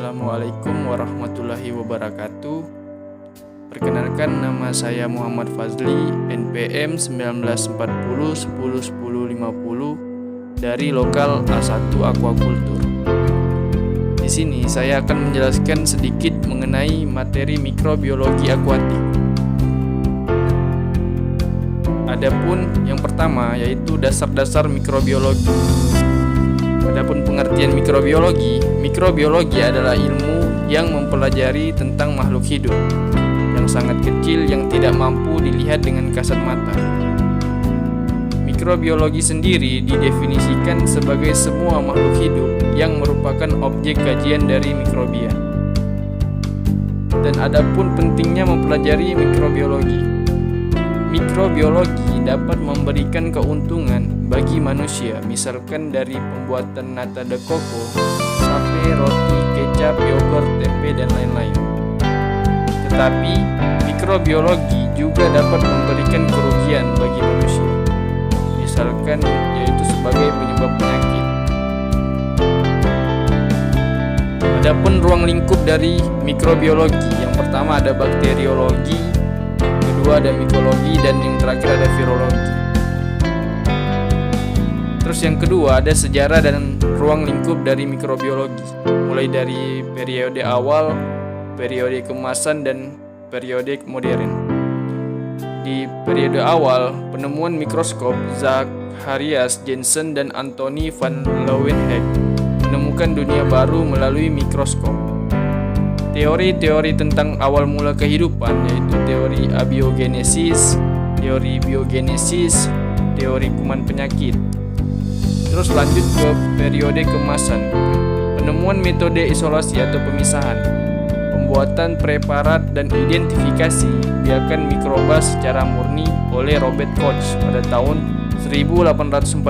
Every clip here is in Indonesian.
Assalamualaikum warahmatullahi wabarakatuh. Perkenalkan, nama saya Muhammad Fazli, NPM 1940 10 10 50 dari lokal A1 Aquacultur. Di sini saya akan menjelaskan sedikit mengenai materi mikrobiologi akuatik. Adapun yang pertama yaitu dasar-dasar mikrobiologi. Adapun pengertian mikrobiologi adalah ilmu yang mempelajari tentang makhluk hidup yang sangat kecil yang tidak mampu dilihat dengan kasat mata. Mikrobiologi sendiri didefinisikan sebagai semua makhluk hidup yang merupakan objek kajian dari mikrobia. Dan adapun pentingnya mempelajari mikrobiologi. Mikrobiologi dapat memberikan keuntungan bagi manusia, misalkan dari pembuatan nata de coco, sampai roti, kecap, yogurt, tempe, dan lain-lain. Tetapi, mikrobiologi juga dapat memberikan kerugian bagi manusia, misalkan yaitu sebagai penyebab penyakit. Adapun ruang lingkup dari mikrobiologi, yang pertama ada bakteriologi, kedua ada mikologi, dan yang terakhir ada virologi. Terus yang kedua ada sejarah dan ruang lingkup dari mikrobiologi, mulai dari periode awal, periode kemasan, dan periode modern. Di periode awal, penemuan mikroskop Zacharias Janssen dan Anthony van Leeuwenhoek menemukan dunia baru melalui mikroskop. Teori-teori tentang awal mula kehidupan yaitu teori abiogenesis, teori biogenesis, teori kuman penyakit. Terus lanjut ke periode kemasan. Penemuan metode isolasi atau pemisahan, pembuatan preparat dan identifikasi biakan mikroba secara murni oleh Robert Koch pada tahun 1843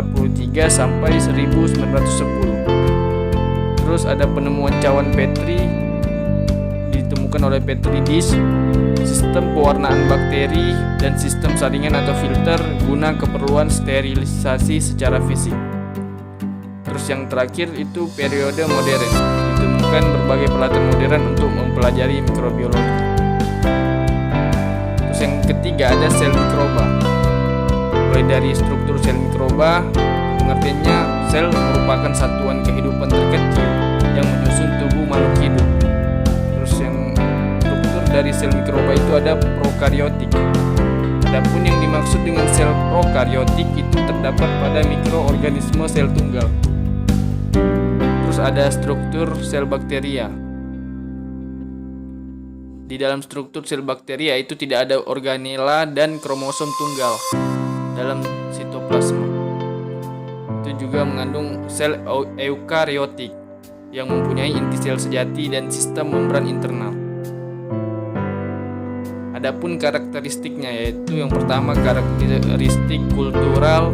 sampai 1910. Terus ada penemuan cawan Petri ditemukan oleh Petri dish, sistem pewarnaan bakteri, dan sistem saringan atau filter guna keperluan sterilisasi secara fisik. Terus yang terakhir itu periode modern, ditemukan berbagai peralatan modern untuk mempelajari mikrobiologi. Terus yang ketiga ada sel mikroba. Mulai dari struktur sel mikroba, pengertiannya sel merupakan satuan kehidupan terkecil yang menyusun tubuh makhluk hidup. Terus yang struktur dari sel mikroba itu ada prokariotik. Adapun yang dimaksud dengan sel prokariotik itu terdapat pada mikroorganisme sel tunggal. Terus ada struktur sel bakteria. Di dalam struktur sel bakteria itu tidak ada organela dan kromosom tunggal dalam sitoplasma. Itu juga mengandung sel eukariotik yang mempunyai inti sel sejati dan sistem membran internal. Adapun karakteristiknya yaitu yang pertama karakteristik kultural,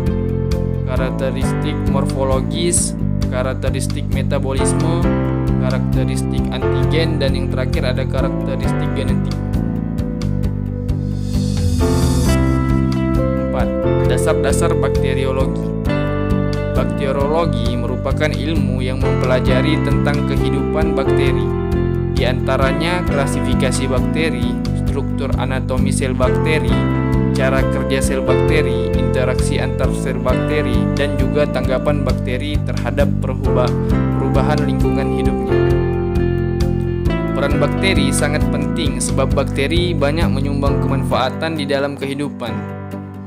karakteristik morfologis, karakteristik metabolisme, karakteristik antigen, dan yang terakhir ada karakteristik genetik. 4. Dasar-dasar bakteriologi. Bakteriologi merupakan ilmu yang mempelajari tentang kehidupan bakteri. Di antaranya klasifikasi bakteri, struktur anatomi sel bakteri, cara kerja sel bakteri, interaksi antar sel bakteri, dan juga tanggapan bakteri terhadap perubahan lingkungan hidupnya. Peran bakteri sangat penting sebab bakteri banyak menyumbang kemanfaatan di dalam kehidupan,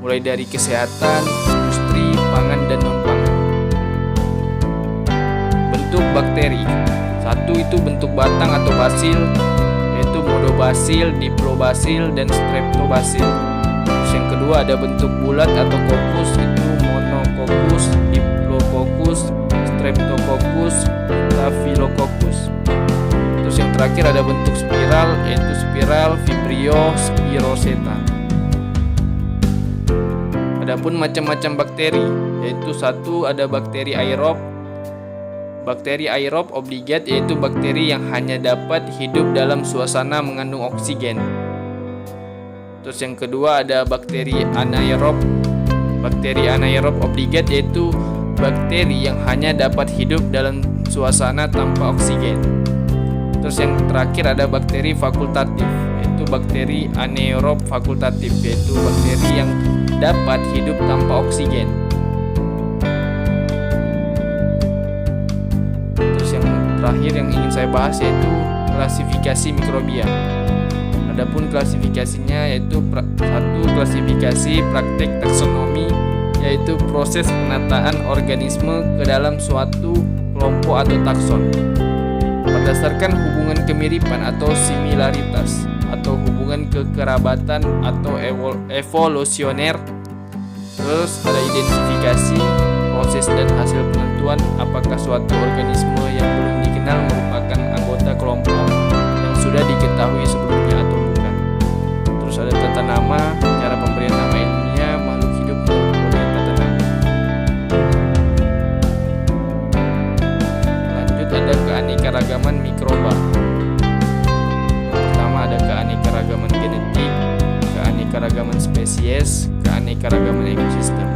mulai dari kesehatan, industri, pangan, dan non-pangan. Bentuk bakteri. Satu itu bentuk batang atau basil, yaitu monobasil, diplobasil, dan streptobasil. Terus yang kedua ada bentuk bulat atau kokus, itu monococcus, diplococcus, streptococcus, staphylococcus. Terus yang terakhir ada bentuk spiral, yaitu spiral, vibrio, spiroseta. Adapun macam-macam bakteri, yaitu satu ada bakteri aerob. Bakteri aerob obligat yaitu bakteri yang hanya dapat hidup dalam suasana mengandung oksigen. Terus yang kedua ada bakteri anaerob. Bakteri anaerob obligat yaitu bakteri yang hanya dapat hidup dalam suasana tanpa oksigen. Terus yang terakhir ada bakteri fakultatif, yaitu bakteri anaerob fakultatif, yaitu bakteri yang dapat hidup tanpa oksigen. Terus yang terakhir yang ingin saya bahas yaitu klasifikasi mikrobia. Adapun klasifikasinya yaitu satu, klasifikasi praktek taksonomi, yaitu proses penataan organisme ke dalam suatu kelompok atau takson berdasarkan hubungan kemiripan atau similaritas atau hubungan kekerabatan atau evolusioner. Terus ada identifikasi, proses dan hasil penentuan apakah suatu organisme yang belum dikenal merupakan anggota kelompok yang sudah diketahui sebelumnya atau bukan. Terus ada tata nama, cara pemberian nama ilmiah makhluk hidup menurut model tata nama. Lanjut ada keanekaragaman mikroba. Pertama ada keanekaragaman genetik, keanekaragaman spesies, keanekaragaman ekosistem.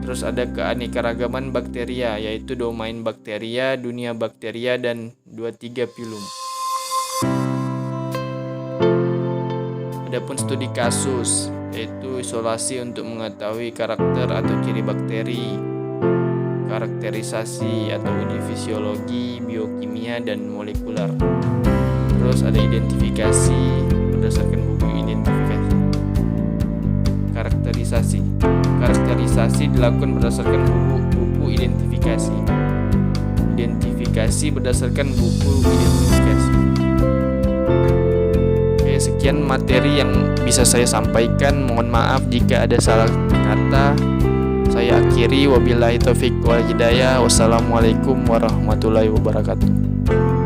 Terus ada keanekaragaman bakteria, yaitu domain bakteria, dunia bakteria, dan 23 filum. Adapun studi kasus, yaitu isolasi untuk mengetahui karakter atau ciri bakteri, karakterisasi atau uji fisiologi, biokimia, dan molekuler. Terus ada identifikasi berdasarkan buku identifikasi. Karakterisasi dilakukan berdasarkan buku identifikasi. Identifikasi berdasarkan buku identifikasi. Oke, sekian materi yang bisa saya sampaikan. Mohon maaf jika ada salah kata. Saya akhiri, wabillahi taufiq wal hidayah. Wassalamualaikum warahmatullahi wabarakatuh.